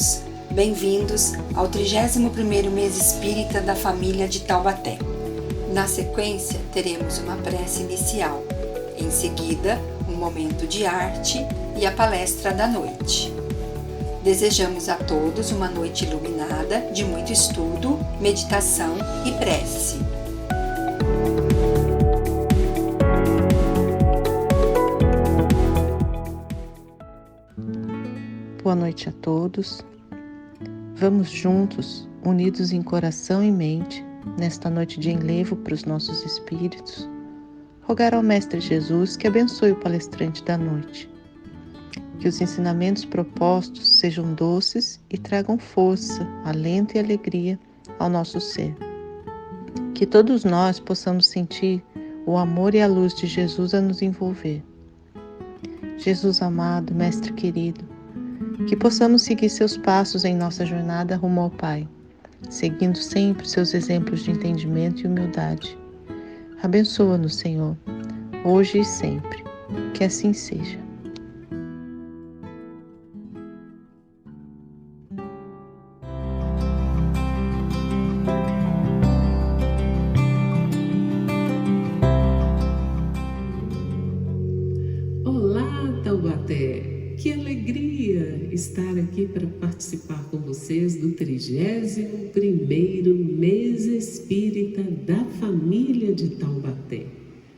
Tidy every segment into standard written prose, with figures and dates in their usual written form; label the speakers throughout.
Speaker 1: irmãos, bem-vindos ao 31º mês espírita da família de Taubaté. Na sequência, teremos uma prece inicial, em seguida, um momento de arte e a palestra da noite. Desejamos a todos uma noite iluminada de muito estudo, meditação e prece.
Speaker 2: Boa noite a todos. Vamos juntos, unidos em coração e mente, nesta noite de enlevo para os nossos espíritos, rogar ao Mestre Jesus que abençoe o palestrante da noite. Que os ensinamentos propostos sejam doces e tragam força, alento e alegria ao nosso ser. Que todos nós possamos sentir o amor e a luz de Jesus a nos envolver. Jesus amado, Mestre querido, que possamos seguir seus passos em nossa jornada rumo ao Pai, seguindo sempre seus exemplos de entendimento e humildade. Abençoa-nos, Senhor, hoje e sempre. Que assim seja.
Speaker 3: Olá, Taubaté! Que alegria estar aqui para participar com vocês do 31º mês espírita da família de Taubaté.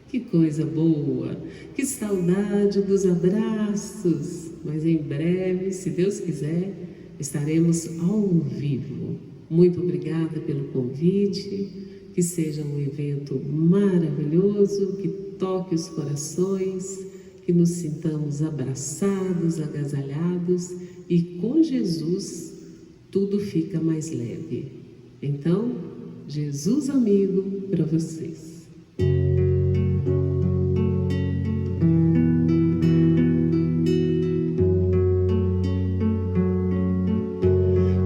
Speaker 3: Que coisa boa! Que saudade dos abraços! Mas em breve, se Deus quiser, estaremos ao vivo. Muito obrigada pelo convite, que seja um evento maravilhoso, que toque os corações, que nos sintamos abraçados, agasalhados e com Jesus tudo fica mais leve. Então, Jesus amigo para vocês.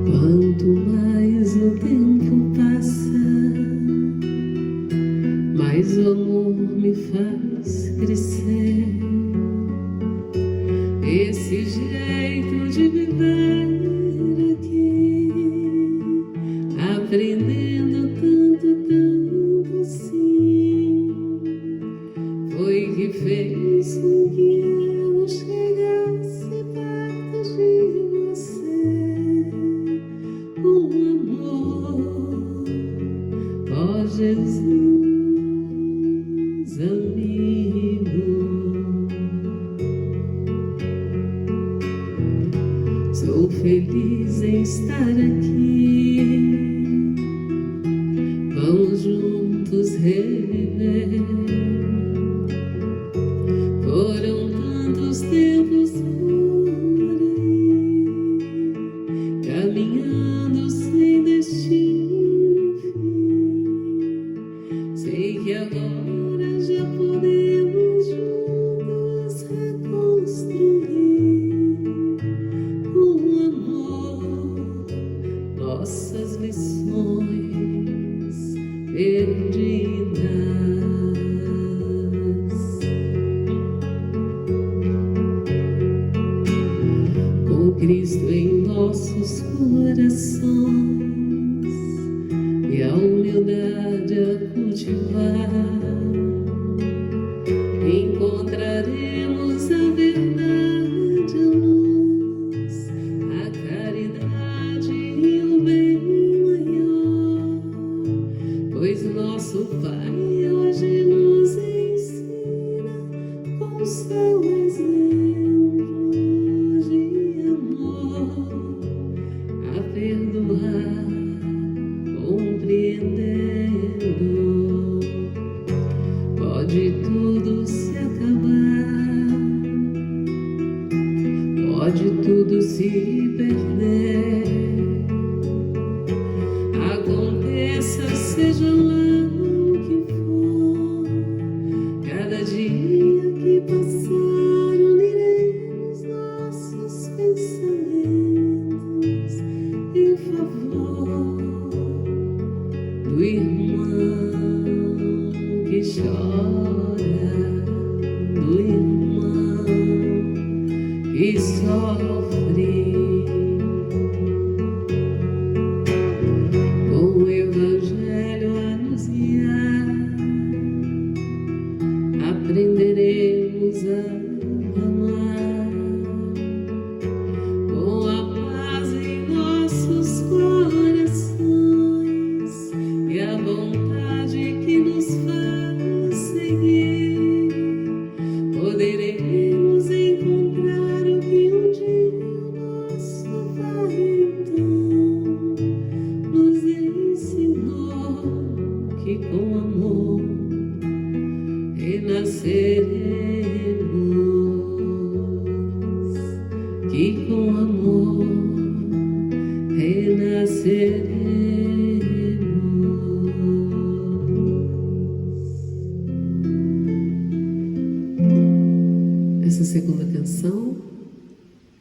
Speaker 3: Quanto mais o tempo passa, mais o amor me faz crescer. Esse jeito de viver aqui, aprendendo tanto assim, foi que fez com que eu chegasse perto de você, com amor, ó Jesus amigo. Sou feliz em estar aqui, vamos juntos reviver. Foram tantos tempos por aí, caminhando sem destino e fim. Sei que agora já podemos juntos reconstruir nossas lições perdidas. Com Cristo em nossos corações e a humildade a cultivar, encontraremos a verdade, a luz, a caridade e o bem maior, pois nosso Pai hoje nos ensina com seu exemplo de amor a perdoar, compreendendo. Pode tudo se acabar, pode tudo se perder, aconteça seja lá o que for, cada dia que passar uniremos nossos pensamentos em favor do irmão que chora, do irmão que sofre. Essa segunda canção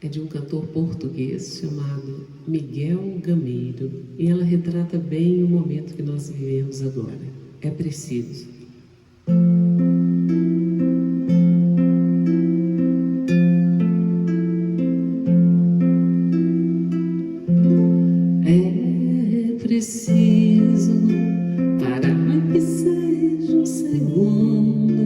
Speaker 3: é de um cantor português chamado Miguel Gameiro e ela retrata bem o momento que nós vivemos agora. É preciso. É preciso parar que seja um segundo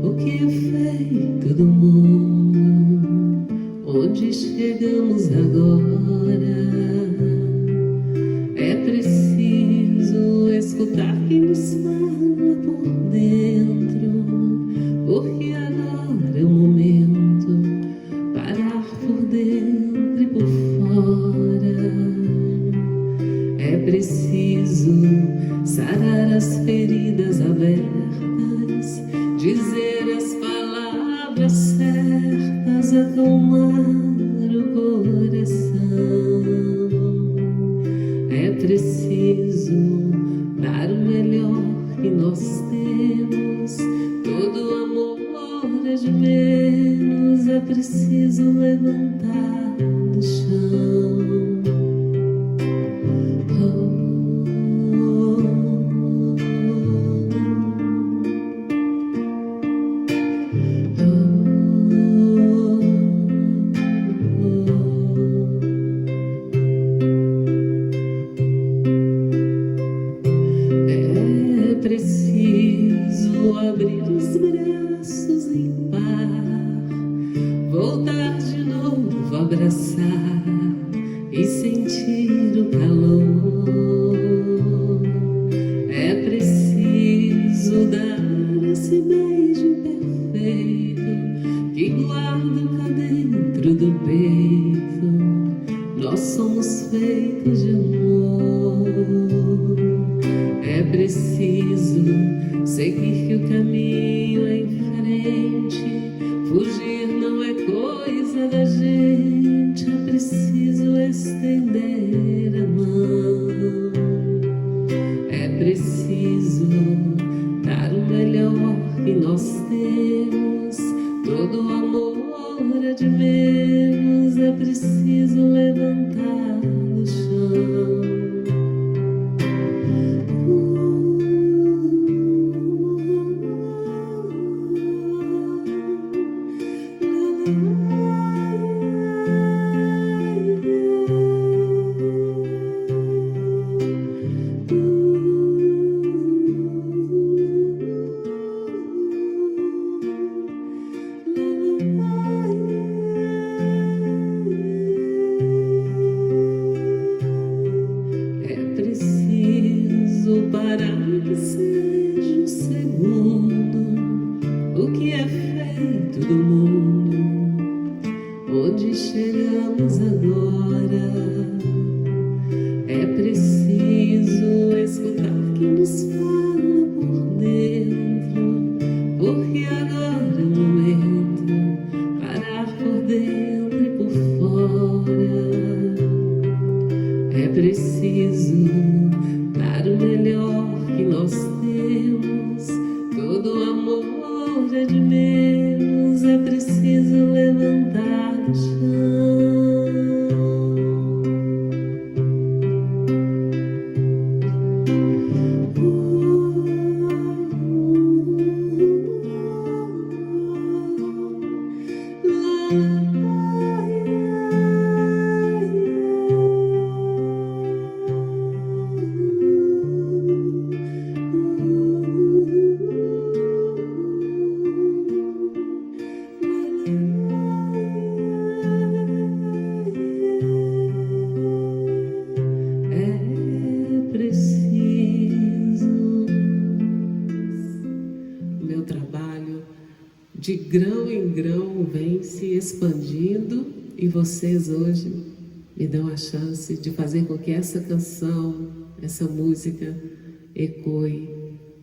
Speaker 3: o que é feito do mundo, onde chegamos agora. É preciso escutar quem nos fala por dentro, porque agora é o momento parar por dentro e por fora. É preciso sarar as feridas abertas, dizer as palavras certas, acalmar o coração. É preciso dar o melhor que nós temos, todo amor é de menos, é preciso levantar do chão. É preciso abrir os braços em par, voltar de novo, abraçar e sentir o calor. É preciso dar esse beijo perfeito que guardo cá dentro do peito. Nós somos feitos de amor. É preciso seguir que o caminho é em frente, fugir não é coisa da gente, é preciso estender a mão. É preciso dar o melhor que nós temos, todo amor é de menos, é preciso levantar do chão. Parar que seja um segundo o que é feito do mundo, onde chegamos agora. É preciso escutar quem nos fala por dentro, porque agora é o momento parar por dentro e por fora. É preciso dar o melhor que nós temos, todo amor é de menos, é preciso levantar do chão. Meu trabalho de grão em grão vem se expandindo e vocês hoje me dão a chance de fazer com que essa canção, essa música ecoe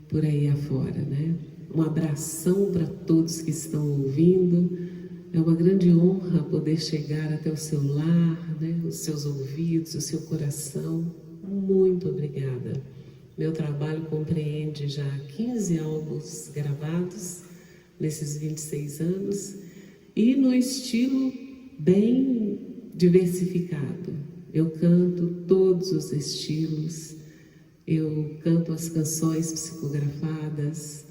Speaker 3: por aí afora, né? Um abração para todos que estão ouvindo, É uma grande honra poder chegar até o seu lar, né? Os seus ouvidos, o seu coração. Muito obrigada. Meu trabalho compreende já 15 álbuns gravados nesses 26 anos e no estilo bem diversificado. Eu canto todos os estilos, eu canto as canções psicografadas.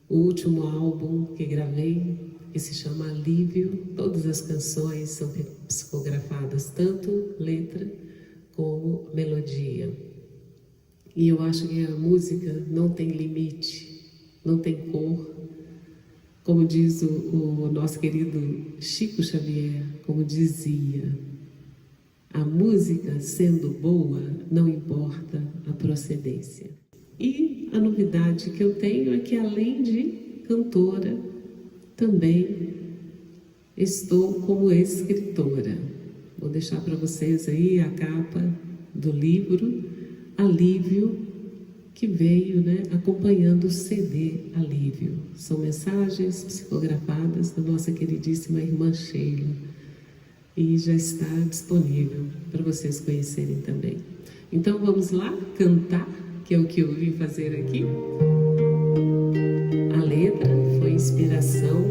Speaker 3: O último álbum que gravei, que se chama Alívio, todas as canções são psicografadas, tanto letra como melodia. E eu acho que a música não tem limite, não tem cor. Como diz o nosso querido Chico Xavier, como dizia, a música sendo boa, não importa a procedência. E a novidade que eu tenho é que, além de cantora, também estou como escritora. Vou deixar para vocês aí a capa do livro Alívio, que veio, né, acompanhando o CD Alívio. São mensagens psicografadas da nossa queridíssima irmã Sheila. E já está disponível para vocês conhecerem também. Então vamos lá cantar, que é o que eu vim fazer aqui. A letra foi inspiração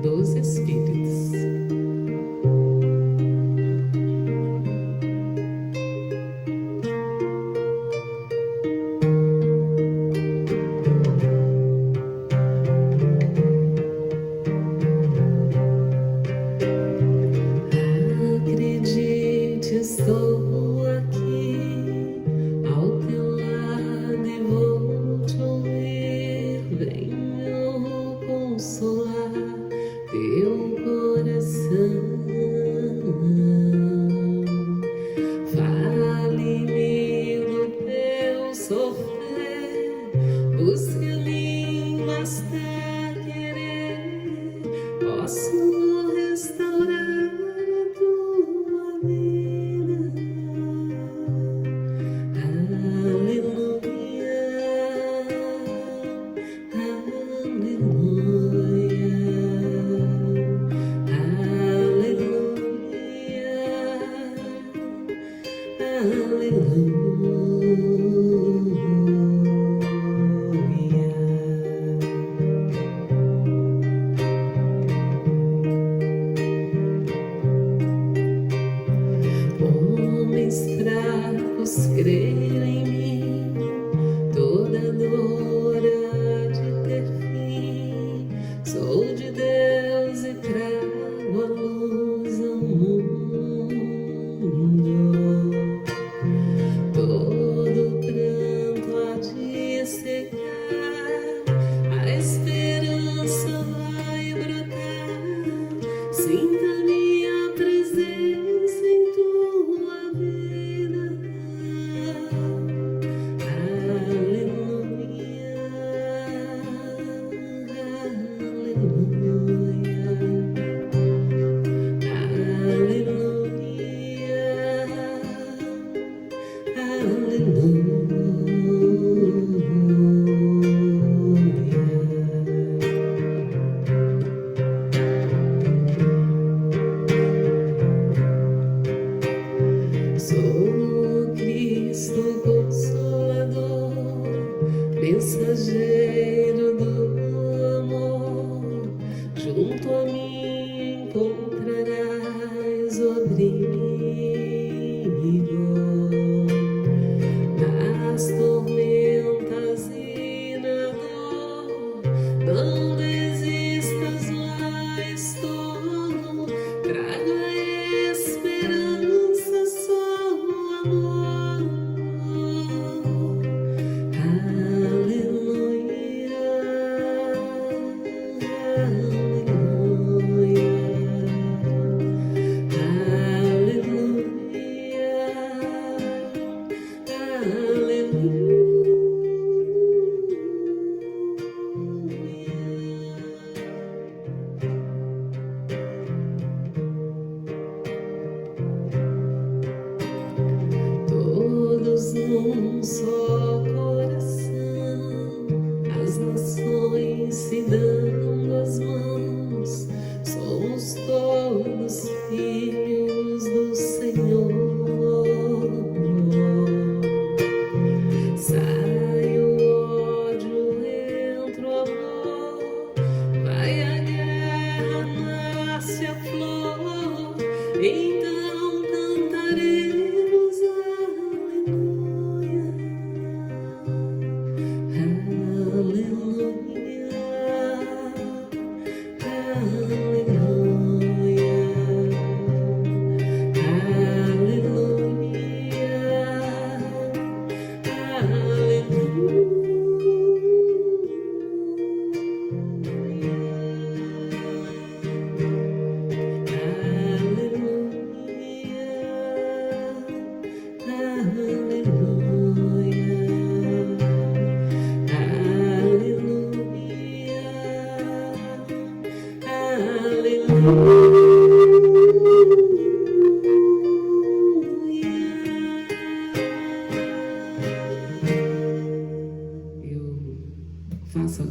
Speaker 3: dos Espíritos. Acredite, estou aqui ao teu lado e vou te ouvir. Venho consolar teu coração. Fale-me do teu sofrer, busque-me, basta querer. Posso restaurar a tua vida. Aleluia, aleluia, homens fracos creem em mim, toda dor há de ter fim. Sou de Deus e trago a luz ao mundo. Todo pranto há de secar, a esperança vai brotar. Sinta minha presença em tua vida. Aleluia, sou Cristo Consolador, mensageiro do amor. Junto a mim encontrarás o abrigo. Nas tormentas e na dor, não desistas, lá estou. Trago a esperança, só o amor. Aleluia, todos num só coração, as nações se dando as mãos, somos todos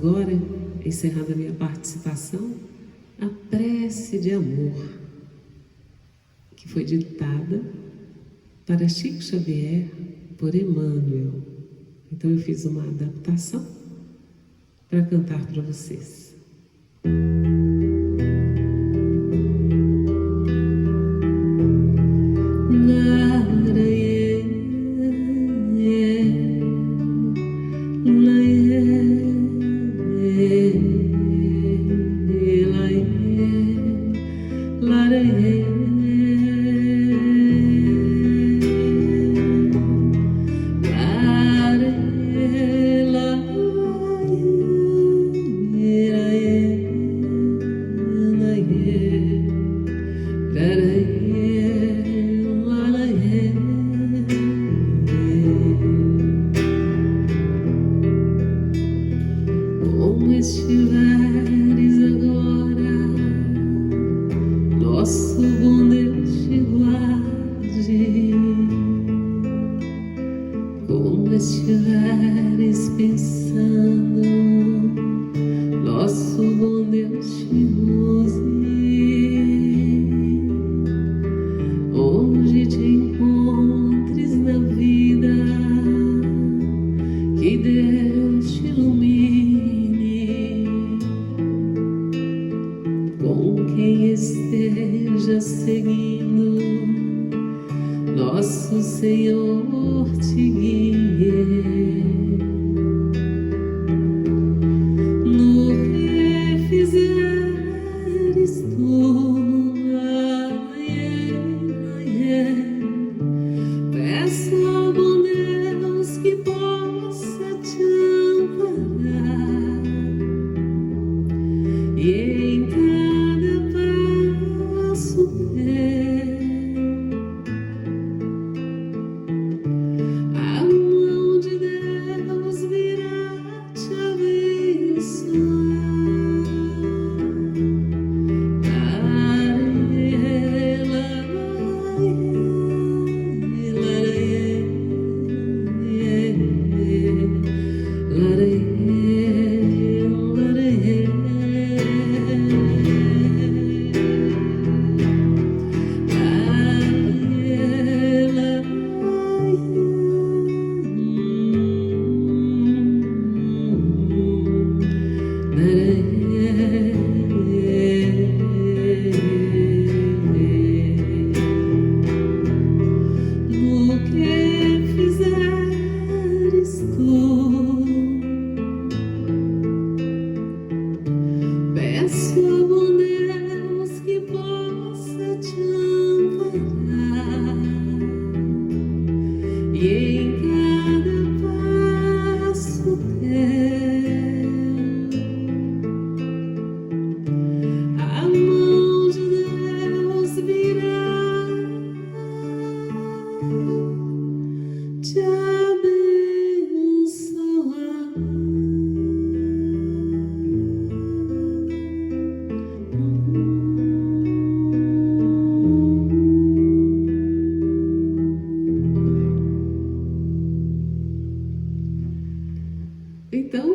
Speaker 3: agora, encerrando a minha participação, a prece de amor, que foi ditada para Chico Xavier por Emmanuel. Então eu fiz uma adaptação para cantar para vocês. Como estiveres agora, nosso bom Deus te guarde. Como estiveres pensando, nosso bom Deus te use. Onde te encontres na vida, que Deus te ilumine. Com quem esteja seguindo, nosso Senhor te guie. No que fizeres tu, peço ao bom Deus que possa te amparar, e em cada passo teu a mão de Deus virá te abençoar. No que fizeres tu, peço ao bom Deus que possa te amparar, e em cada passo teu a mão de Deus virá te abençoar. Então,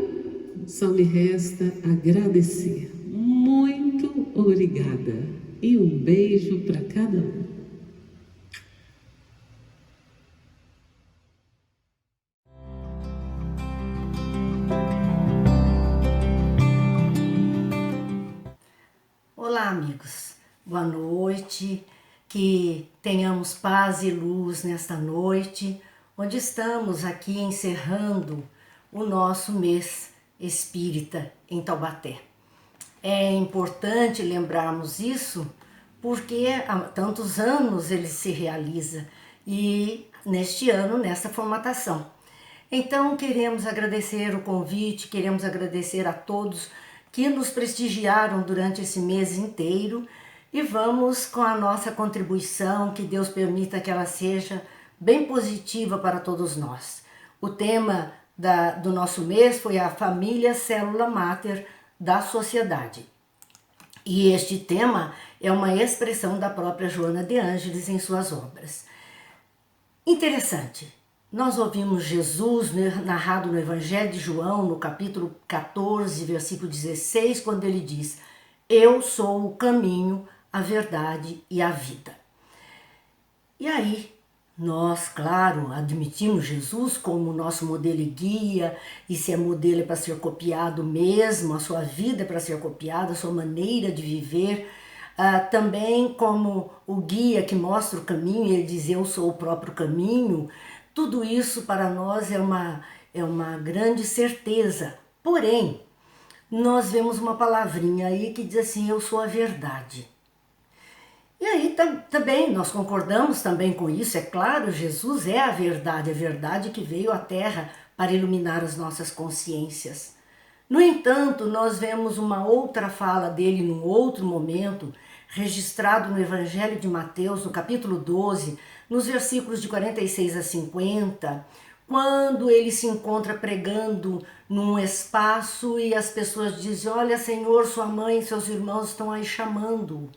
Speaker 3: só me resta agradecer. Muito obrigada e um beijo para cada um.
Speaker 4: Olá, amigos. Boa noite. Que tenhamos paz e luz nesta noite, onde estamos aqui encerrando o nosso mês espírita em Taubaté. É importante lembrarmos isso porque há tantos anos ele se realiza e neste ano, nesta formatação. Então queremos agradecer o convite, queremos agradecer a todos que nos prestigiaram durante esse mês inteiro e vamos com a nossa contribuição, que Deus permita que ela seja bem positiva para todos nós. O tema do nosso mês foi a família célula máter da sociedade. E este tema é uma expressão da própria Joana de Ângeles em suas obras. Interessante, nós ouvimos Jesus narrado no Evangelho de João, no capítulo 14, versículo 16, quando ele diz: eu sou o caminho, a verdade e a vida. E aí, nós, claro, admitimos Jesus como nosso modelo e guia, e se é modelo é para ser copiado mesmo, a sua vida é para ser copiada, a sua maneira de viver, também como o guia que mostra o caminho, e ele diz: eu sou o próprio caminho. Tudo isso para nós é uma grande certeza. Porém, nós vemos uma palavrinha aí que diz assim: eu sou a verdade. E aí também nós concordamos também com isso, é claro, Jesus é a verdade que veio à Terra para iluminar as nossas consciências. No entanto, nós vemos uma outra fala dele num outro momento, registrado no Evangelho de Mateus, no capítulo 12, nos versículos de 46 a 50, quando ele se encontra pregando num espaço e as pessoas dizem: olha, Senhor, sua mãe e seus irmãos estão aí chamando.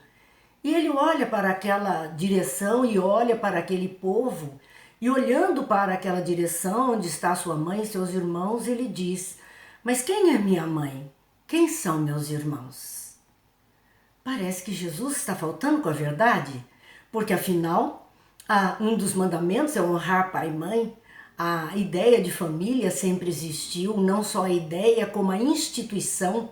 Speaker 4: E ele olha para aquela direção e olha para aquele povo, e olhando para aquela direção onde está sua mãe e seus irmãos, ele diz: mas quem é minha mãe? Quem são meus irmãos? Parece que Jesus está faltando com a verdade, porque afinal, um dos mandamentos é honrar pai e mãe. A ideia de família sempre existiu, não só a ideia como a instituição,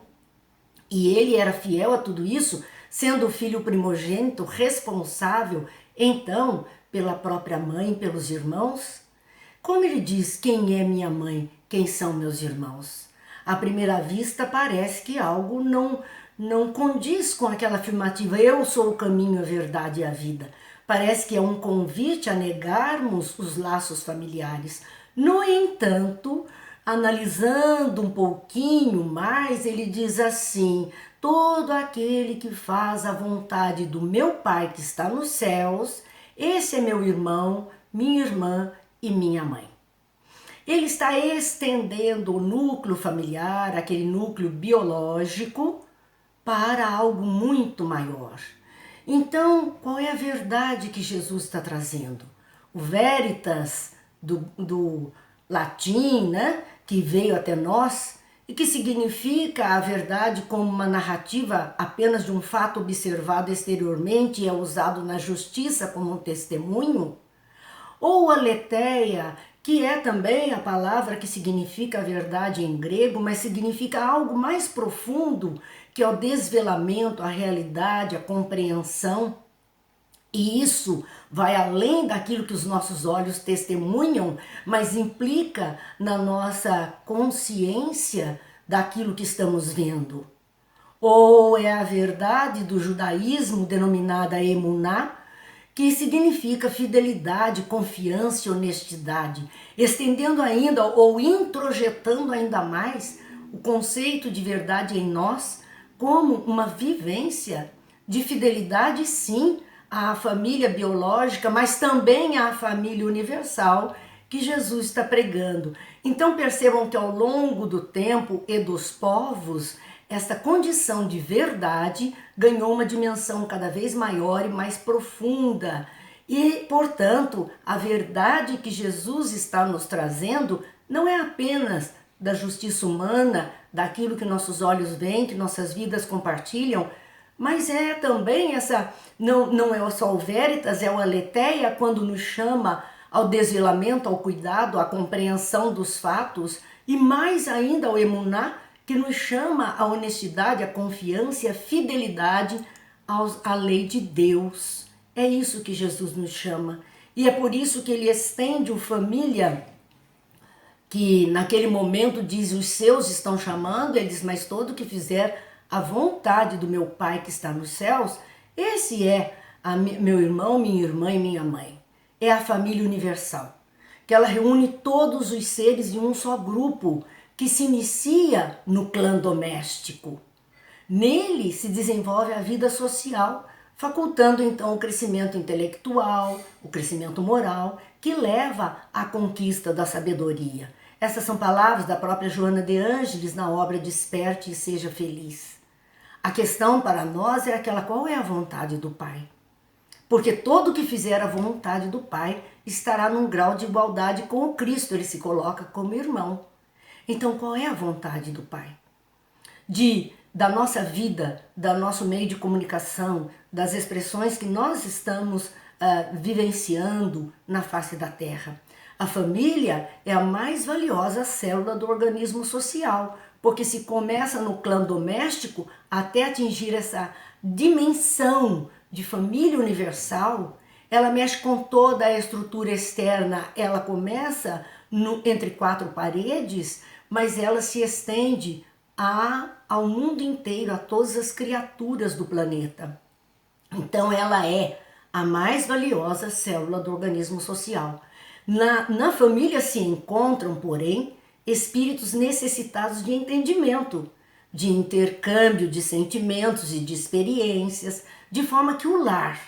Speaker 4: e ele era fiel a tudo isso, sendo o filho primogênito, responsável, então, pela própria mãe, pelos irmãos. Como ele diz: quem é minha mãe, quem são meus irmãos? À primeira vista parece que algo não condiz com aquela afirmativa: eu sou o caminho, a verdade e a vida. Parece que é um convite a negarmos os laços familiares. No entanto, analisando um pouquinho mais, ele diz assim: todo aquele que faz a vontade do meu Pai que está nos céus, esse é meu irmão, minha irmã e minha mãe. Ele está estendendo o núcleo familiar, aquele núcleo biológico, para algo muito maior. Então, qual é a verdade que Jesus está trazendo? O veritas do latim, né, que veio até nós, e que significa a verdade como uma narrativa apenas de um fato observado exteriormente e é usado na justiça como um testemunho, ou aletheia, que é também a palavra que significa a verdade em grego, mas significa algo mais profundo, que é o desvelamento, a realidade, a compreensão. E isso vai além daquilo que os nossos olhos testemunham, mas implica na nossa consciência daquilo que estamos vendo. Ou é a verdade do judaísmo denominada emuná, que significa fidelidade, confiança e honestidade, estendendo ainda ou introjetando ainda mais o conceito de verdade em nós como uma vivência de fidelidade, sim, à família biológica, mas também à família universal que Jesus está pregando. Então percebam que ao longo do tempo e dos povos, esta condição de verdade ganhou uma dimensão cada vez maior e mais profunda. E, portanto, a verdade que Jesus está nos trazendo não é apenas da justiça humana, daquilo que nossos olhos veem, que nossas vidas compartilham, mas é também não é só o veritas, é o aletheia, quando nos chama ao desvelamento, ao cuidado, à compreensão dos fatos, e mais ainda ao emuná, que nos chama à honestidade, à confiança e à fidelidade à lei de Deus. É isso que Jesus nos chama. E é por isso que ele estende o família, que naquele momento diz: os seus estão chamando, ele diz: mas todo que fizer a vontade do meu Pai que está nos céus, esse é meu irmão, minha irmã e minha mãe. É a família universal, que ela reúne todos os seres em um só grupo, que se inicia no clã doméstico. Nele se desenvolve a vida social, facultando então o crescimento intelectual, o crescimento moral, que leva à conquista da sabedoria. Essas são palavras da própria Joana de Ângeles na obra Desperte e Seja Feliz. A questão para nós é aquela: qual é a vontade do Pai? porque todo que fizer a vontade do Pai estará num grau de igualdade com o Cristo, ele se coloca como irmão. Então, qual é a vontade do Pai? Da nossa vida, do nosso meio de comunicação, das expressões que nós estamos vivenciando na face da Terra. A família é a mais valiosa célula do organismo social, porque se começa no clã doméstico até atingir essa dimensão de família universal, ela mexe com toda a estrutura externa, ela começa entre quatro paredes, mas ela se estende ao mundo inteiro, a todas as criaturas do planeta. Então ela é a mais valiosa célula do organismo social. Na família se encontram, porém, espíritos necessitados de entendimento, de intercâmbio de sentimentos e de experiências, de forma que o lar,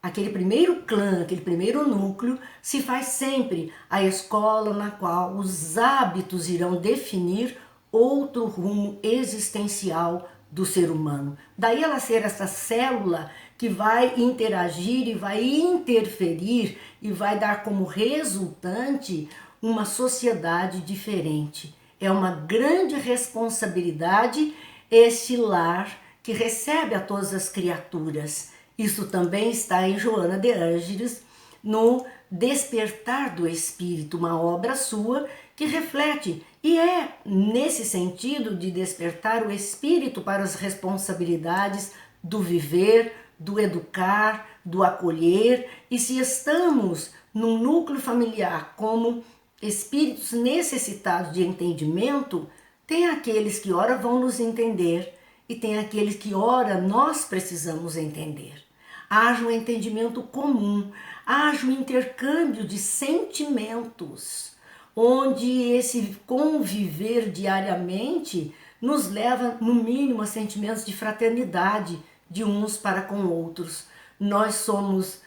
Speaker 4: aquele primeiro clã, aquele primeiro núcleo, se faz sempre a escola na qual os hábitos irão definir outro rumo existencial do ser humano. Daí ela ser essa célula que vai interagir e vai interferir e vai dar como resultante uma sociedade diferente. É uma grande responsabilidade este lar que recebe a todas as criaturas. Isso também está em Joana de Ângeles, no Despertar do Espírito, uma obra sua que reflete, e é nesse sentido de despertar o espírito para as responsabilidades do viver, do educar, do acolher, e se estamos num núcleo familiar como espíritos necessitados de entendimento, tem aqueles que ora vão nos entender e tem aqueles que ora nós precisamos entender. Haja um entendimento comum, haja um intercâmbio de sentimentos, onde esse conviver diariamente nos leva, no mínimo, a sentimentos de fraternidade de uns para com outros. Nós somos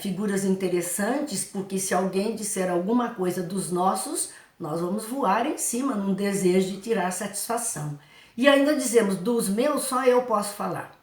Speaker 4: figuras interessantes, porque se alguém disser alguma coisa dos nossos, nós vamos voar em cima num desejo de tirar satisfação. E ainda dizemos, dos meus só eu posso falar.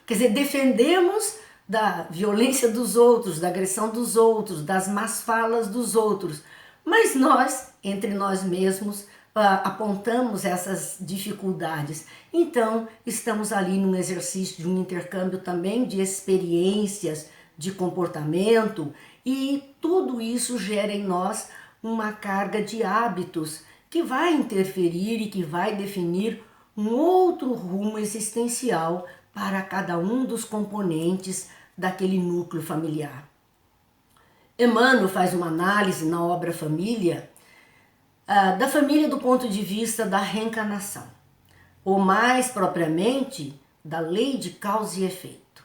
Speaker 4: Quer dizer, defendemos da violência dos outros, da agressão dos outros, das más falas dos outros, mas nós, entre nós mesmos, apontamos essas dificuldades. Então, estamos ali num exercício de um intercâmbio também de experiências, de comportamento, e tudo isso gera em nós uma carga de hábitos que vai interferir e que vai definir um outro rumo existencial para cada um dos componentes daquele núcleo familiar. Emmanuel faz uma análise na obra Família, da família do ponto de vista da reencarnação, ou mais propriamente da lei de causa e efeito.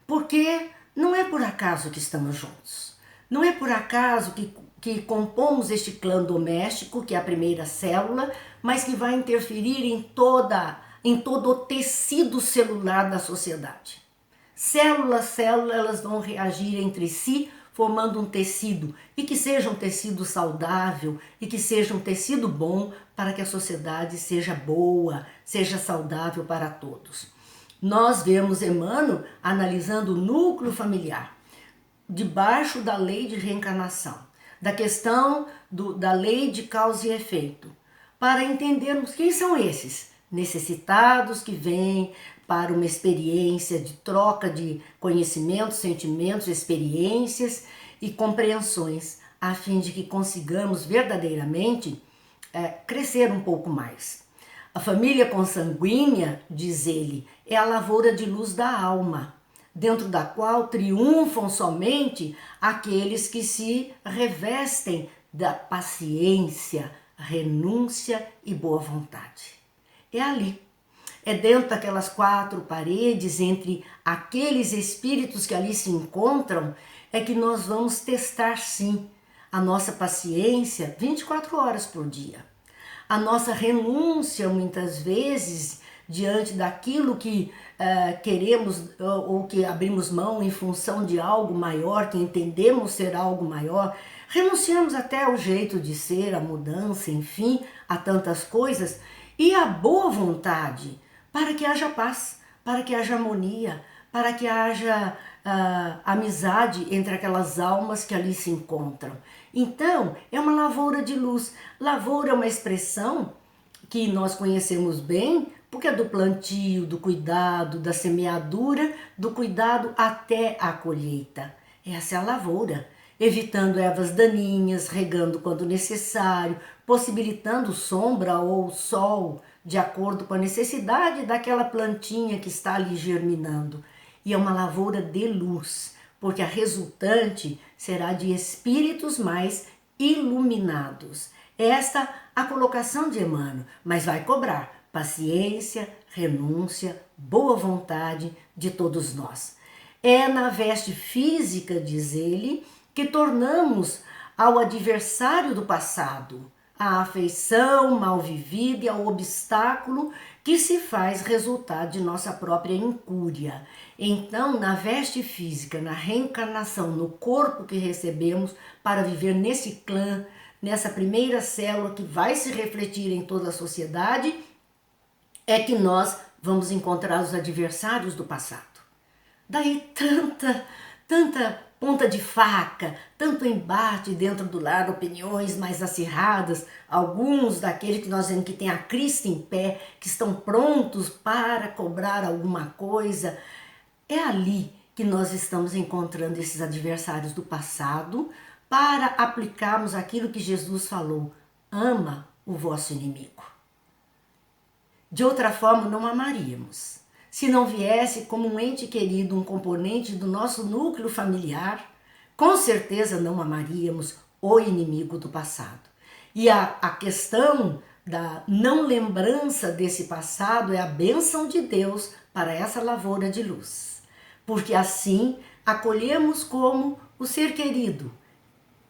Speaker 4: Porque não é por acaso que estamos juntos, não é por acaso que compomos este clã doméstico, que é a primeira célula, mas que vai interferir em todo o tecido celular da sociedade. Célula a célula, elas vão reagir entre si, formando um tecido, e que seja um tecido saudável, e que seja um tecido bom, para que a sociedade seja boa, seja saudável para todos. Nós vemos Emmanuel analisando o núcleo familiar, debaixo da lei de reencarnação, da questão da lei de causa e efeito, para entendermos quem são esses necessitados que vêm para uma experiência de troca de conhecimentos, sentimentos, experiências e compreensões, a fim de que consigamos verdadeiramente crescer um pouco mais. A família consanguínea, diz ele, é a lavoura de luz da alma, dentro da qual triunfam somente aqueles que se revestem da paciência, renúncia e boa vontade. É ali, é dentro daquelas quatro paredes, entre aqueles espíritos que ali se encontram, é que nós vamos testar sim a nossa paciência 24 horas por dia. A nossa renúncia, muitas vezes, diante daquilo que queremos ou que abrimos mão em função de algo maior, que entendemos ser algo maior, renunciamos até ao jeito de ser, a mudança, enfim, a tantas coisas, e a boa vontade para que haja paz, para que haja harmonia, para que haja amizade entre aquelas almas que ali se encontram. Então, é uma lavoura de luz. Lavoura é uma expressão que nós conhecemos bem, porque é do plantio, do cuidado, da semeadura, do cuidado até a colheita. Essa é a lavoura, evitando ervas daninhas, regando quando necessário, possibilitando sombra ou sol, de acordo com a necessidade daquela plantinha que está ali germinando. E é uma lavoura de luz, porque a resultante será de espíritos mais iluminados. Esta a colocação de Emmanuel, mas vai cobrar paciência, renúncia, boa vontade de todos nós. É na veste física, diz ele, que tornamos ao adversário do passado, a afeição mal vivida e ao obstáculo que se faz resultado de nossa própria incúria. Então, na veste física, na reencarnação, no corpo que recebemos para viver nesse clã, nessa primeira célula que vai se refletir em toda a sociedade, é que nós vamos encontrar os adversários do passado. Daí tanta ponta de faca, tanto embate dentro do lar, opiniões mais acirradas, alguns daqueles que nós vemos que têm a crista em pé, que estão prontos para cobrar alguma coisa. É ali que nós estamos encontrando esses adversários do passado para aplicarmos aquilo que Jesus falou: ama o vosso inimigo. De outra forma, não amaríamos. Se não viesse como um ente querido, um componente do nosso núcleo familiar, com certeza não amaríamos o inimigo do passado. E a questão da não lembrança desse passado é a bênção de Deus para essa lavoura de luz. Porque assim acolhemos como o ser querido,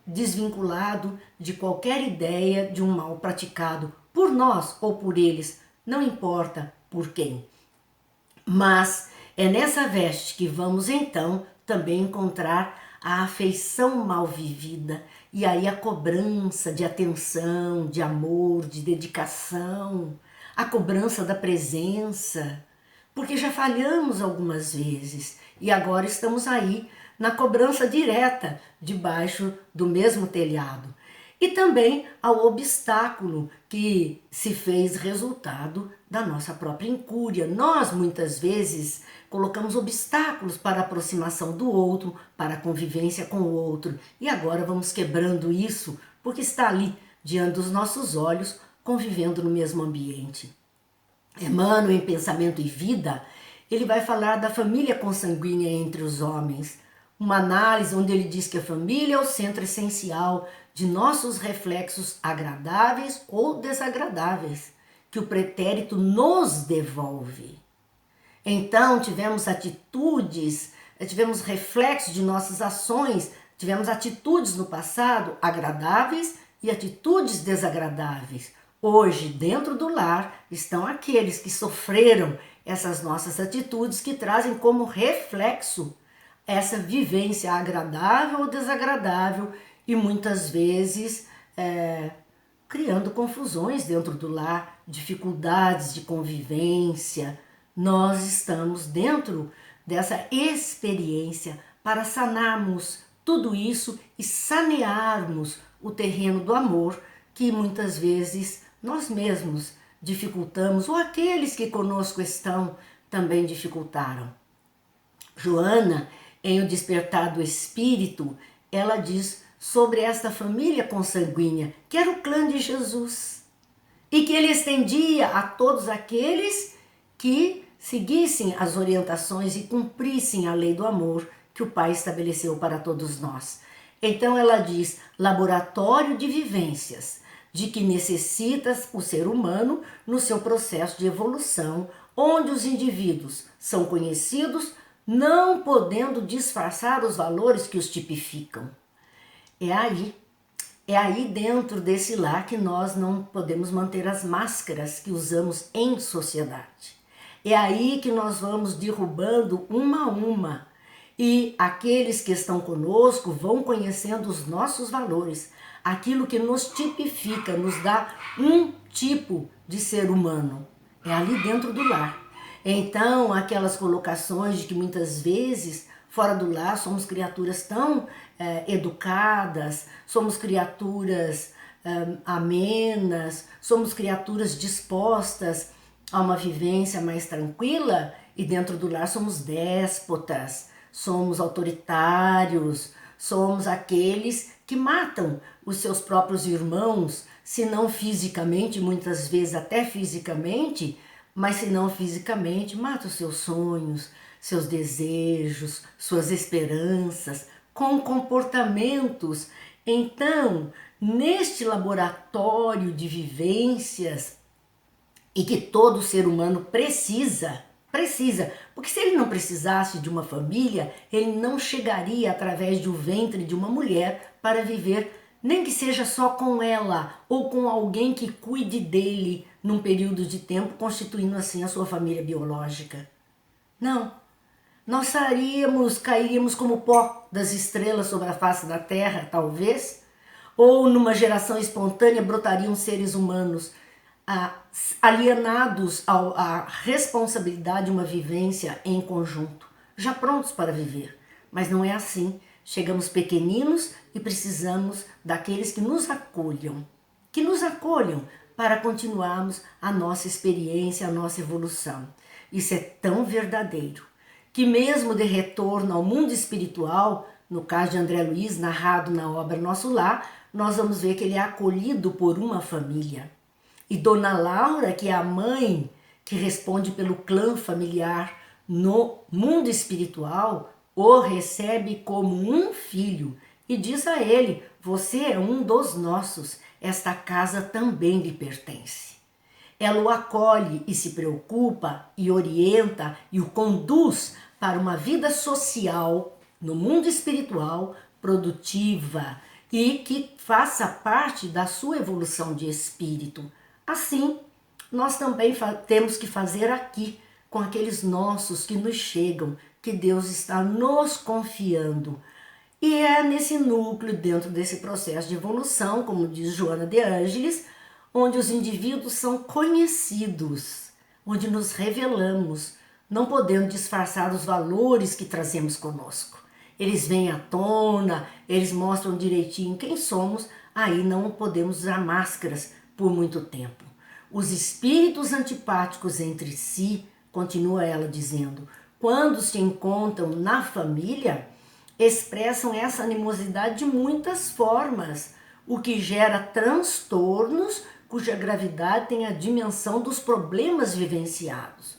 Speaker 4: desvinculado de qualquer ideia de um mal praticado por nós ou por eles, não importa por quem. Mas é nessa veste que vamos então também encontrar a afeição mal vivida e aí a cobrança de atenção, de amor, de dedicação, a cobrança da presença, porque já falhamos algumas vezes e agora estamos aí na cobrança direta debaixo do mesmo telhado. E também ao obstáculo que se fez resultado da nossa própria incúria. Nós, muitas vezes, colocamos obstáculos para a aproximação do outro, para a convivência com o outro. E agora vamos quebrando isso, porque está ali, diante dos nossos olhos, convivendo no mesmo ambiente. Emmanuel, em Pensamento e Vida, ele vai falar da família consanguínea entre os homens. Uma análise onde ele diz que a família é o centro essencial de nossos reflexos agradáveis ou desagradáveis, que o pretérito nos devolve. Então, tivemos atitudes, tivemos reflexos de nossas ações, tivemos atitudes no passado agradáveis e atitudes desagradáveis. Hoje, dentro do lar, estão aqueles que sofreram essas nossas atitudes que trazem como reflexo essa vivência agradável ou desagradável e muitas vezes criando confusões dentro do lar, dificuldades de convivência. Nós estamos dentro dessa experiência para sanarmos tudo isso e sanearmos o terreno do amor que muitas vezes nós mesmos dificultamos ou aqueles que conosco estão também dificultaram. Joana, em O Despertar do Espírito, ela diz sobre esta família consanguínea, que era o clã de Jesus, e que ele estendia a todos aqueles que seguissem as orientações e cumprissem a lei do amor que o Pai estabeleceu para todos nós. Então ela diz, laboratório de vivências, de que necessita o ser humano no seu processo de evolução, onde os indivíduos são conhecidos, não podendo disfarçar os valores que os tipificam. É aí dentro desse lar que nós não podemos manter as máscaras que usamos em sociedade. É aí que nós vamos derrubando uma a uma e aqueles que estão conosco vão conhecendo os nossos valores, aquilo que nos tipifica, nos dá um tipo de ser humano. É ali dentro do lar. Então, aquelas colocações de que muitas vezes Fora do lar somos criaturas tão educadas, somos criaturas amenas, somos criaturas dispostas a uma vivência mais tranquila, e dentro do lar somos déspotas, somos autoritários, somos aqueles que matam os seus próprios irmãos, se não fisicamente, muitas vezes até fisicamente, mas se não fisicamente, mata os seus sonhos, seus desejos, suas esperanças, com comportamentos. Então, neste laboratório de vivências, e que todo ser humano precisa, porque se ele não precisasse de uma família, ele não chegaria através do ventre de uma mulher para viver, nem que seja só com ela, ou com alguém que cuide dele num período de tempo, constituindo assim a sua família biológica. Não, nós cairíamos como pó das estrelas sobre a face da terra, talvez, ou numa geração espontânea brotariam seres humanos alienados à responsabilidade de uma vivência em conjunto, já prontos para viver. Mas não é assim. Chegamos pequeninos e precisamos daqueles que nos acolham para continuarmos a nossa experiência, a nossa evolução. Isso é tão verdadeiro que mesmo de retorno ao mundo espiritual, no caso de André Luiz, narrado na obra Nosso Lar, nós vamos ver que ele é acolhido por uma família. E Dona Laura, que é a mãe que responde pelo clã familiar no mundo espiritual, o recebe como um filho e diz a ele: você é um dos nossos, esta casa também lhe pertence. Ela o acolhe e se preocupa e orienta e o conduz para uma vida social no mundo espiritual produtiva e que faça parte da sua evolução de espírito. Assim, nós também temos que fazer aqui com aqueles nossos que nos chegam, que Deus está nos confiando. E é nesse núcleo, dentro desse processo de evolução, como diz Joana de Ângeles, onde os indivíduos são conhecidos, onde nos revelamos, não podendo disfarçar os valores que trazemos conosco. Eles vêm à tona, eles mostram direitinho quem somos, aí não podemos usar máscaras por muito tempo. Os espíritos antipáticos entre si, continua ela dizendo, quando se encontram na família, expressam essa animosidade de muitas formas, o que gera transtornos cuja gravidade tem a dimensão dos problemas vivenciados.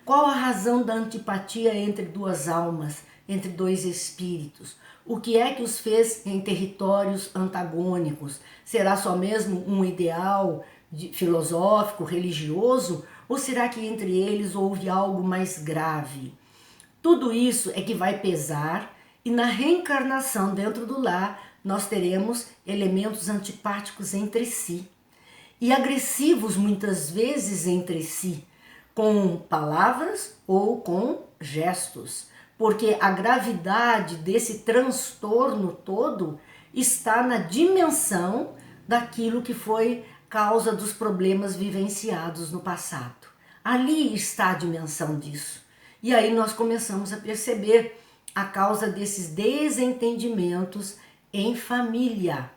Speaker 4: Qual a razão da antipatia entre duas almas, entre dois espíritos? O que é que os fez em territórios antagônicos? Será só mesmo um ideal filosófico, religioso? Ou será que entre eles houve algo mais grave? Tudo isso é que vai pesar e na reencarnação dentro do lar nós teremos elementos antipáticos entre si e agressivos muitas vezes entre si, com palavras ou com gestos, porque a gravidade desse transtorno todo está na dimensão daquilo que foi causa dos problemas vivenciados no passado. Ali está a dimensão disso. E aí nós começamos a perceber a causa desses desentendimentos em família,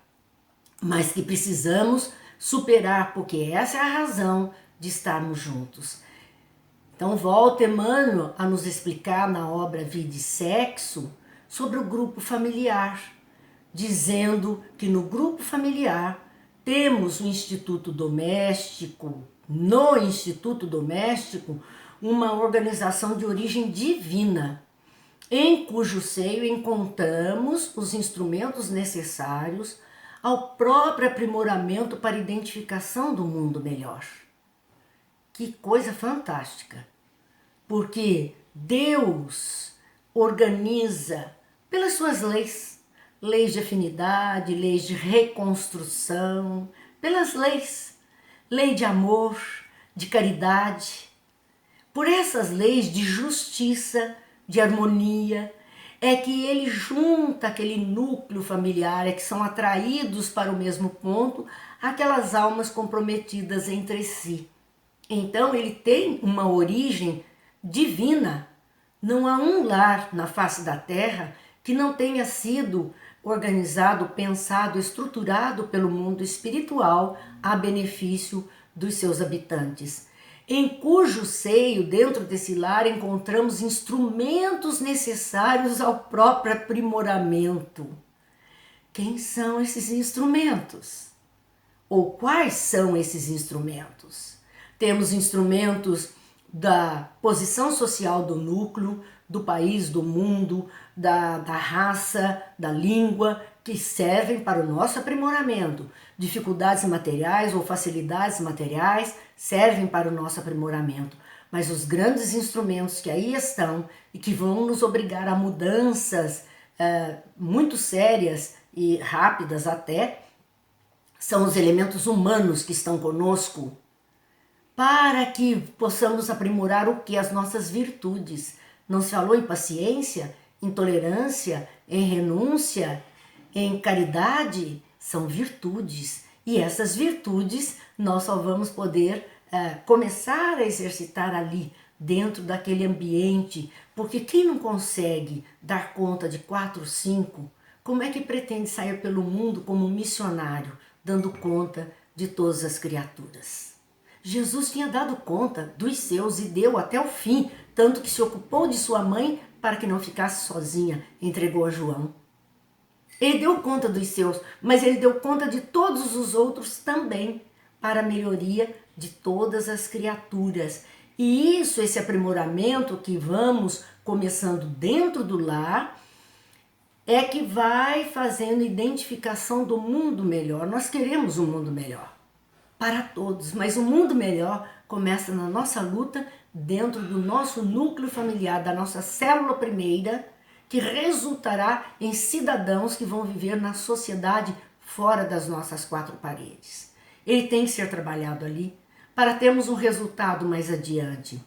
Speaker 4: mas que precisamos superar, porque essa é a razão de estarmos juntos. Então volta Emmanuel a nos explicar na obra Vida e Sexo sobre o grupo familiar, dizendo que no grupo familiar temos o Instituto Doméstico, no Instituto Doméstico, uma organização de origem divina, em cujo seio encontramos os instrumentos necessários ao próprio aprimoramento para a identificação do mundo melhor. Que coisa fantástica! Porque Deus organiza pelas suas leis, leis de afinidade, leis de reconstrução, pelas leis, lei de amor, de caridade, por essas leis de justiça, de harmonia, é que ele junta aquele núcleo familiar, é que são atraídos para o mesmo ponto aquelas almas comprometidas entre si. Então ele tem uma origem divina Não há um lar na face da terra que não tenha sido organizado, pensado, estruturado pelo mundo espiritual a benefício dos seus habitantes, em cujo seio, dentro desse lar, encontramos instrumentos necessários ao próprio aprimoramento. Quem são esses instrumentos? Ou quais são esses instrumentos? Temos instrumentos da posição social do núcleo, do país, do mundo, da raça, da língua, que servem para o nosso aprimoramento. Dificuldades materiais ou facilidades materiais servem para o nosso aprimoramento. Mas os grandes instrumentos que aí estão e que vão nos obrigar a mudanças muito sérias e rápidas até, são os elementos humanos que estão conosco, para que possamos aprimorar o que? As nossas virtudes. Não se falou em paciência, em tolerância, em renúncia, em caridade? São virtudes. E essas virtudes nós só vamos poder começar a exercitar ali, dentro daquele ambiente. Porque quem não consegue dar conta de 4, 5, como é que pretende sair pelo mundo como um missionário, dando conta de todas as criaturas? Jesus tinha dado conta dos seus e deu até o fim, tanto que se ocupou de sua mãe para que não ficasse sozinha, entregou a João. Ele deu conta dos seus, mas ele deu conta de todos os outros também, para a melhoria de todas as criaturas. E isso, esse aprimoramento que vamos começando dentro do lar, é que vai fazendo identificação do mundo melhor. Nós queremos um mundo melhor para todos, mas o mundo melhor começa na nossa luta dentro do nosso núcleo familiar, da nossa célula primeira, que resultará em cidadãos que vão viver na sociedade fora das nossas 4 paredes. Ele tem que ser trabalhado ali para termos um resultado mais adiante.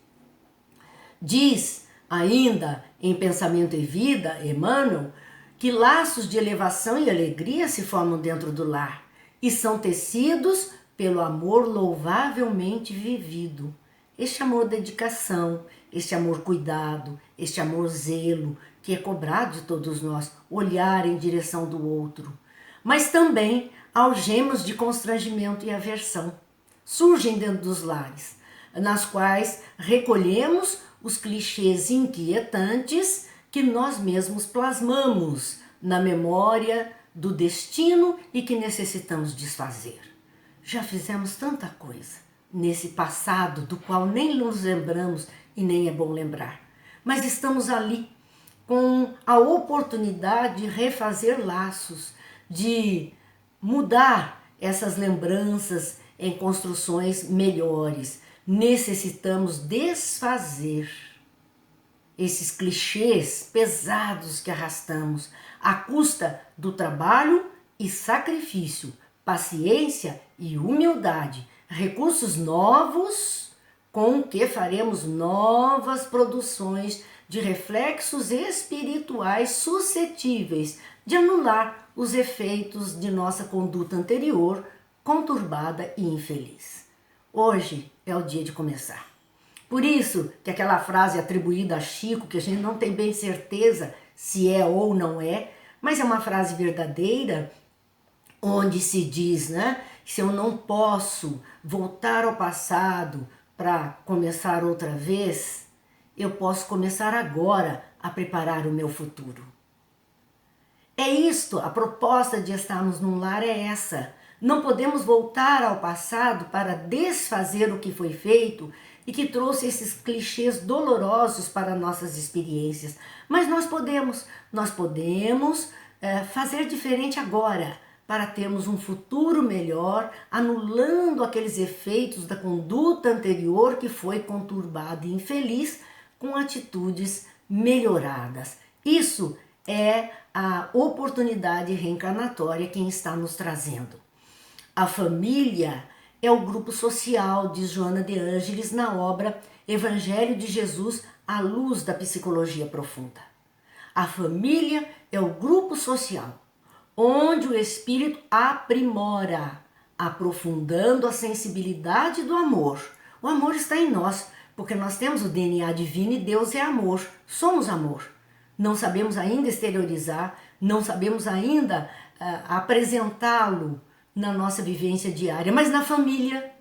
Speaker 4: Diz ainda em Pensamento e Vida, Emmanuel, que laços de elevação e alegria se formam dentro do lar e são tecidos pelo amor louvavelmente vivido. Este amor dedicação, este amor cuidado, este amor zelo, que é cobrado de todos nós, olhar em direção do outro. Mas também algemas de constrangimento e aversão surgem dentro dos lares, nas quais recolhemos os clichês inquietantes que nós mesmos plasmamos na memória do destino e que necessitamos desfazer. Já fizemos tanta coisa nesse passado do qual nem nos lembramos e nem é bom lembrar. Mas estamos ali com a oportunidade de refazer laços, de mudar essas lembranças em construções melhores. Necessitamos desfazer esses clichês pesados que arrastamos à custa do trabalho e sacrifício, paciência e humildade, recursos novos com que faremos novas produções de reflexos espirituais suscetíveis de anular os efeitos de nossa conduta anterior, conturbada e infeliz. Hoje é o dia de começar. Por isso que aquela frase atribuída a Chico, que a gente não tem bem certeza se é ou não é, mas é uma frase verdadeira, onde se diz, se eu não posso voltar ao passado para começar outra vez, eu posso começar agora a preparar o meu futuro. É isto, a proposta de estarmos num lar é essa. Não podemos voltar ao passado para desfazer o que foi feito e que trouxe esses clichês dolorosos para nossas experiências. Mas nós podemos fazer diferente agora, para termos um futuro melhor, anulando aqueles efeitos da conduta anterior que foi conturbada e infeliz, com atitudes melhoradas. Isso é a oportunidade reencarnatória que está nos trazendo. A família é o grupo social, diz Joana de Ângeles na obra Evangelho de Jesus à luz da psicologia profunda. A família é o grupo social, onde o espírito aprimora, aprofundando a sensibilidade do amor. O amor está em nós, porque nós temos o DNA divino e Deus é amor, somos amor. Não sabemos ainda exteriorizar, não sabemos ainda apresentá-lo na nossa vivência diária, mas na família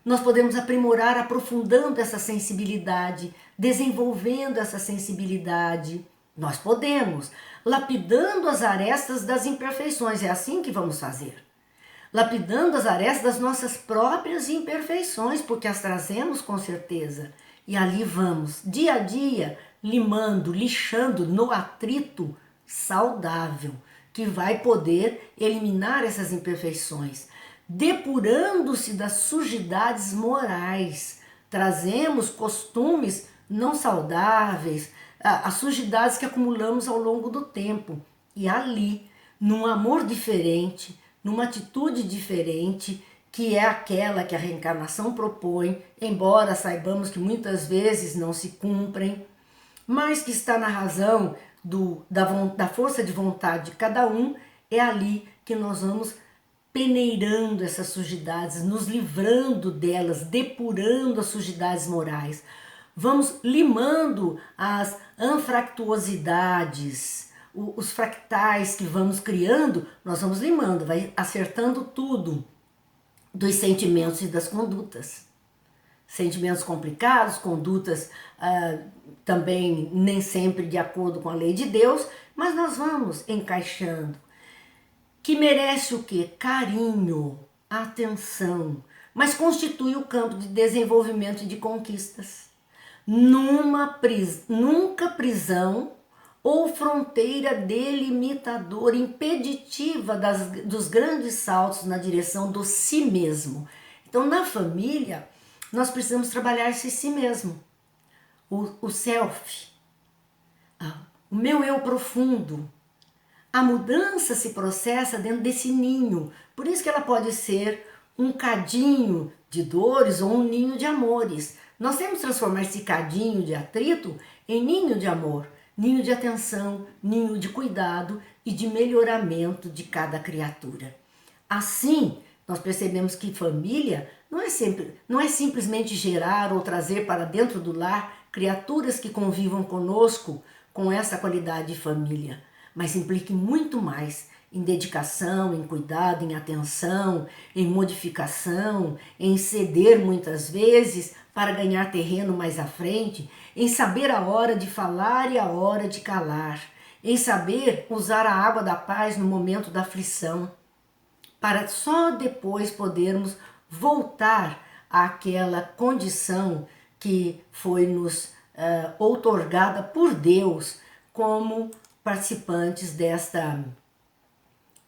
Speaker 4: nós podemos aprimorar aprofundando essa sensibilidade, desenvolvendo essa sensibilidade. Nós podemos, lapidando as arestas das imperfeições, é assim que vamos fazer. Lapidando as arestas das nossas próprias imperfeições, porque as trazemos com certeza. E ali vamos, dia a dia, limando, lixando no atrito saudável, que vai poder eliminar essas imperfeições, depurando-se das sujidades morais. Trazemos costumes não saudáveis, as sujidades que acumulamos ao longo do tempo. E ali, num amor diferente, numa atitude diferente, que é aquela que a reencarnação propõe, embora saibamos que muitas vezes não se cumprem, mas que está na razão da força de vontade de cada um, é ali que nós vamos peneirando essas sujidades, nos livrando delas, depurando as sujidades morais. Vamos limando as anfractuosidades, os fractais que vamos criando, nós vamos limando, vai acertando tudo dos sentimentos e das condutas. Sentimentos complicados, condutas também nem sempre de acordo com a lei de Deus, mas nós vamos encaixando. Que merece o quê? Carinho, atenção, mas constitui o campo de desenvolvimento e de conquistas. Nunca prisão ou fronteira delimitadora, impeditiva dos grandes saltos na direção do si mesmo. Então, na família, nós precisamos trabalhar esse si mesmo, o self, o meu eu profundo. A mudança se processa dentro desse ninho, por isso que ela pode ser um cadinho de dores ou um ninho de amores. Nós temos que transformar esse cadinho de atrito em ninho de amor, ninho de atenção, ninho de cuidado e de melhoramento de cada criatura. Assim, nós percebemos que família não é simplesmente gerar ou trazer para dentro do lar criaturas que convivam conosco com essa qualidade de família, mas implica muito mais em dedicação, em cuidado, em atenção, em modificação, em ceder muitas vezes para ganhar terreno mais à frente, em saber a hora de falar e a hora de calar, em saber usar a água da paz no momento da aflição, para só depois podermos voltar àquela condição que foi nos outorgada por Deus como participantes desta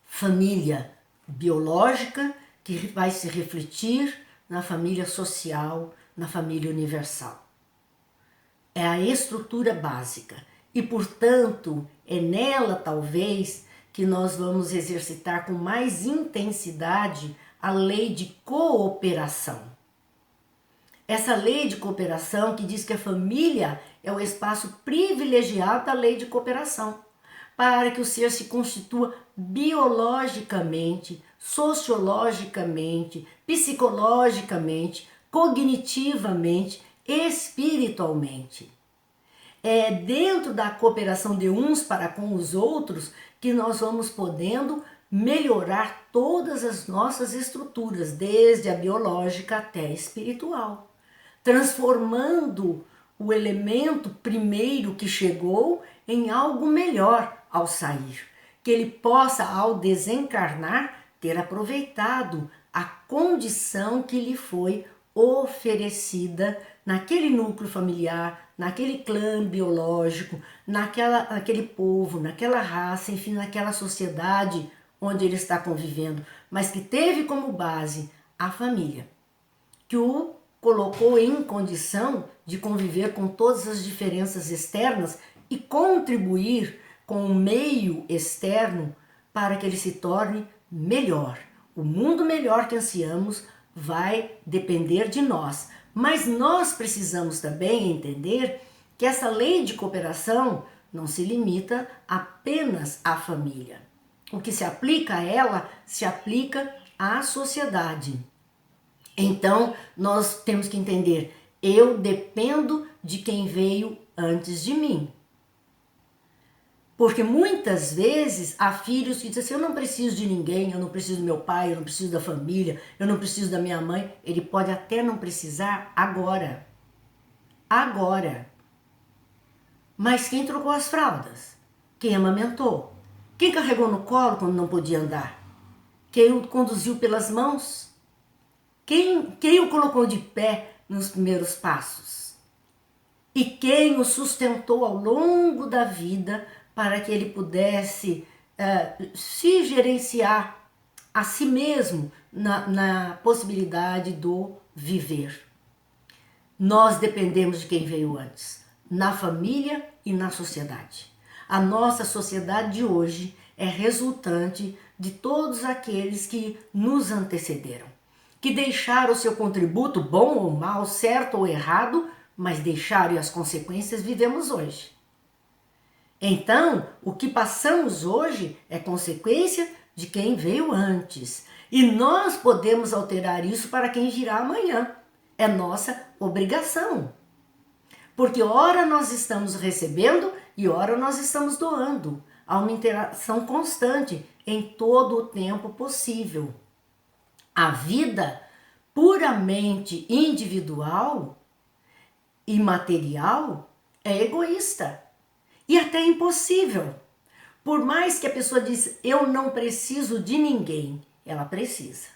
Speaker 4: família biológica que vai se refletir na família social, na família universal. É a estrutura básica e, portanto, é nela talvez que nós vamos exercitar com mais intensidade a lei de cooperação. Essa lei de cooperação que diz que a família é o espaço privilegiado da lei de cooperação, para que o ser se constitua biologicamente, sociologicamente, psicologicamente, cognitivamente, espiritualmente. É dentro da cooperação de uns para com os outros que nós vamos podendo melhorar todas as nossas estruturas, desde a biológica até a espiritual, transformando o elemento primeiro que chegou em algo melhor ao sair, que ele possa, ao desencarnar, ter aproveitado a condição que lhe foi oferecida naquele núcleo familiar, naquele clã biológico, naquele povo, naquela raça, enfim, naquela sociedade onde ele está convivendo, mas que teve como base a família, que o colocou em condição de conviver com todas as diferenças externas e contribuir com o meio externo para que ele se torne melhor. O mundo melhor que ansiamos vai depender de nós, mas nós precisamos também entender que essa lei de cooperação não se limita apenas à família. O que se aplica a ela se aplica à sociedade. Então, nós temos que entender Eu dependo de quem veio antes de mim. Porque muitas vezes há filhos que dizem assim, eu não preciso de ninguém, eu não preciso do meu pai, eu não preciso da família, eu não preciso da minha mãe. Ele pode até não precisar agora. Agora. Mas quem trocou as fraldas? Quem amamentou? Quem carregou no colo quando não podia andar? Quem o conduziu pelas mãos? Quem o colocou de pé nos primeiros passos? E quem o sustentou ao longo da vida para que ele pudesse se gerenciar a si mesmo na possibilidade do viver? Nós dependemos de quem veio antes, na família e na sociedade. A nossa sociedade de hoje é resultante de todos aqueles que nos antecederam, que deixaram o seu contributo, bom ou mal, certo ou errado, mas deixaram e as consequências vivemos hoje. Então, o que passamos hoje é consequência de quem veio antes. E nós podemos alterar isso para quem virá amanhã. É nossa obrigação. Porque ora nós estamos recebendo e ora nós estamos doando. Há uma interação constante em todo o tempo possível. A vida puramente individual e material é egoísta e até impossível. Por mais que a pessoa diz, eu não preciso de ninguém, ela precisa.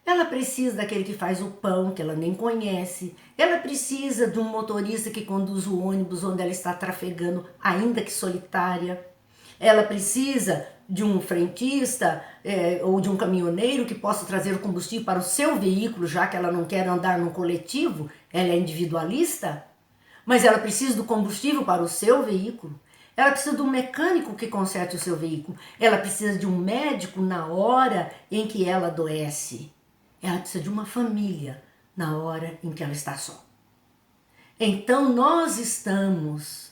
Speaker 4: Ela precisa daquele que faz o pão, que ela nem conhece. Ela precisa de um motorista que conduz o ônibus onde ela está trafegando, ainda que solitária. Ela precisa de um frentista ou de um caminhoneiro que possa trazer o combustível para o seu veículo, já que ela não quer andar no coletivo, ela é individualista. Mas ela precisa do combustível para o seu veículo. Ela precisa de um mecânico que conserte o seu veículo. Ela precisa de um médico na hora em que ela adoece. Ela precisa de uma família na hora em que ela está só. Então nós estamos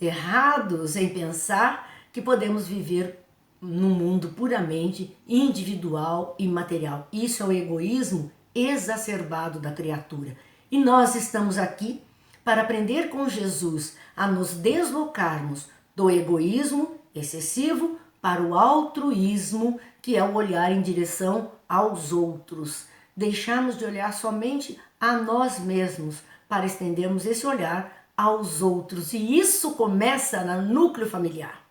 Speaker 4: errados em pensar que podemos viver num mundo puramente individual e material. Isso é o egoísmo exacerbado da criatura. E nós estamos aqui para aprender com Jesus a nos deslocarmos do egoísmo excessivo para o altruísmo, que é o olhar em direção aos outros. Deixarmos de olhar somente a nós mesmos para estendermos esse olhar aos outros. E isso começa no núcleo familiar.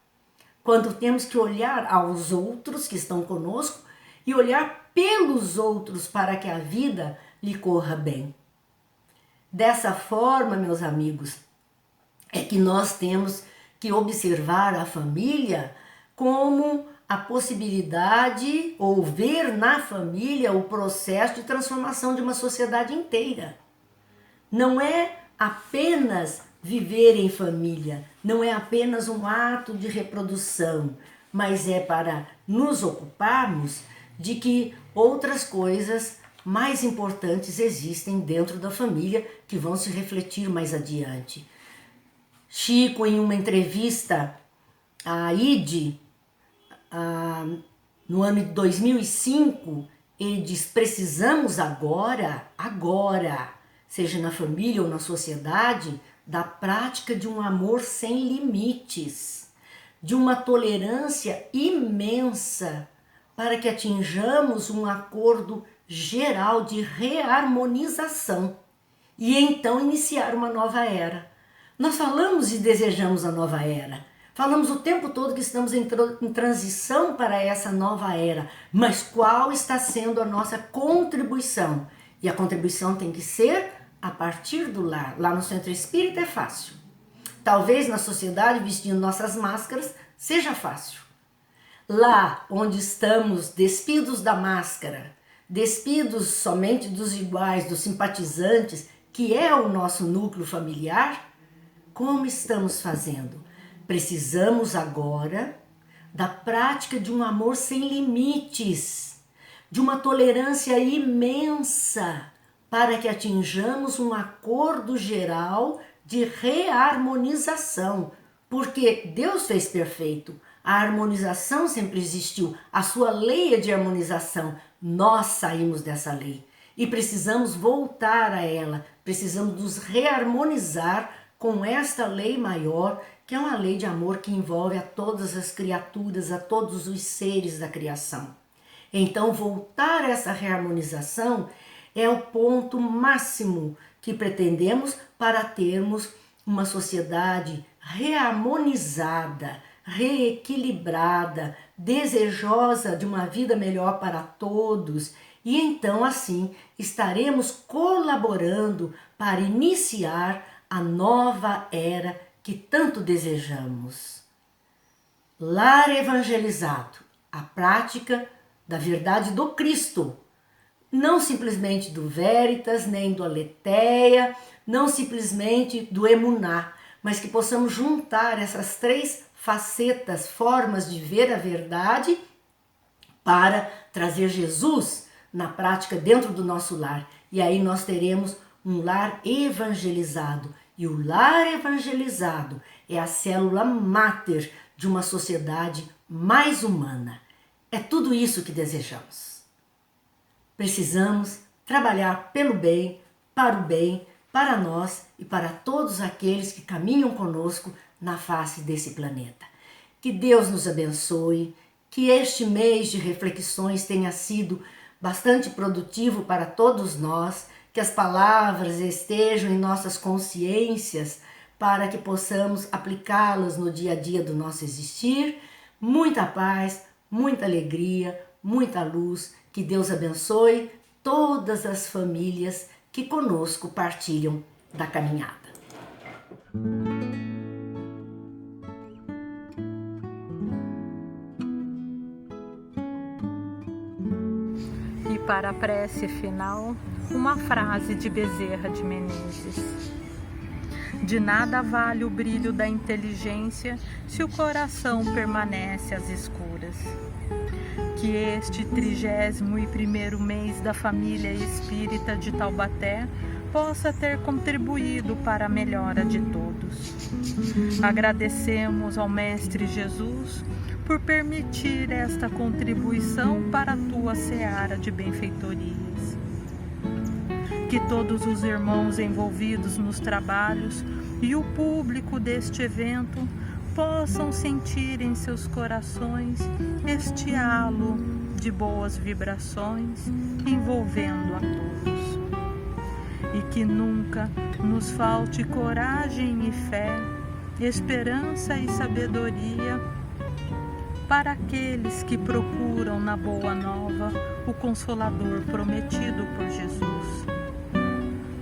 Speaker 4: Quando temos que olhar aos outros que estão conosco e olhar pelos outros para que a vida lhe corra bem. Dessa forma, meus amigos, é que nós temos que observar a família como a possibilidade ou ver na família o processo de transformação de uma sociedade inteira. Não é apenas viver em família, não é apenas um ato de reprodução, mas é para nos ocuparmos de que outras coisas mais importantes existem dentro da família que vão se refletir mais adiante. Chico, em uma entrevista à IDE, no ano de 2005, ele diz, precisamos agora, seja na família ou na sociedade, da prática de um amor sem limites, de uma tolerância imensa, para que atinjamos um acordo geral de reharmonização e então iniciar uma nova era. Nós falamos e desejamos a nova era. Falamos o tempo todo que estamos em transição para essa nova era, mas qual está sendo a nossa contribuição? E a contribuição tem que ser a partir do lar. Lá no centro espírita é fácil. Talvez na sociedade, vestindo nossas máscaras, seja fácil. Lá onde estamos despidos da máscara, despidos somente dos iguais, dos simpatizantes, que é o nosso núcleo familiar, como estamos fazendo? Precisamos agora da prática de um amor sem limites, de uma tolerância imensa, para que atinjamos um acordo geral de reharmonização, porque Deus fez perfeito, a harmonização sempre existiu, a sua lei é de harmonização, nós saímos dessa lei. e precisamos voltar a ela, precisamos nos reharmonizar com esta lei maior, que é uma lei de amor que envolve a todas as criaturas, a todos os seres da criação. Então, voltar a essa reharmonização é o ponto máximo que pretendemos para termos uma sociedade reharmonizada, reequilibrada, desejosa de uma vida melhor para todos. E então, assim, estaremos colaborando para iniciar a nova era que tanto desejamos. Lar evangelizado, a prática da verdade do Cristo, não simplesmente do Veritas, nem do Aletheia, não simplesmente do Emuná, mas que possamos juntar essas 3 facetas, formas de ver a verdade para trazer Jesus na prática dentro do nosso lar. E aí nós teremos um lar evangelizado. E o lar evangelizado é a célula máter de uma sociedade mais humana. É tudo isso que desejamos. Precisamos trabalhar pelo bem, para o bem, para nós e para todos aqueles que caminham conosco na face desse planeta. Que Deus nos abençoe, que este mês de reflexões tenha sido bastante produtivo para todos nós, que as palavras estejam em nossas consciências para que possamos aplicá-las no dia a dia do nosso existir. Muita paz, muita alegria, muita luz. Que Deus abençoe todas as famílias que conosco partilham da caminhada.
Speaker 5: E para a prece final, uma frase de Bezerra de Menezes: de nada vale o brilho da inteligência se o coração permanece às escuras. Que este 31º mês da família espírita de Taubaté possa ter contribuído para a melhora de todos. Agradecemos ao Mestre Jesus por permitir esta contribuição para a tua seara de benfeitorias. Que todos os irmãos envolvidos nos trabalhos e o público deste evento possam sentir em seus corações este halo de boas vibrações envolvendo a todos. E que nunca nos falte coragem e fé, esperança e sabedoria para aqueles que procuram na Boa Nova o Consolador prometido por Jesus.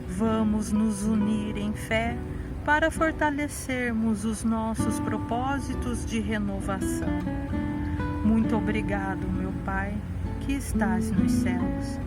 Speaker 5: Vamos nos unir em fé para fortalecermos os nossos propósitos de renovação. Muito obrigado, meu Pai, que estás nos céus.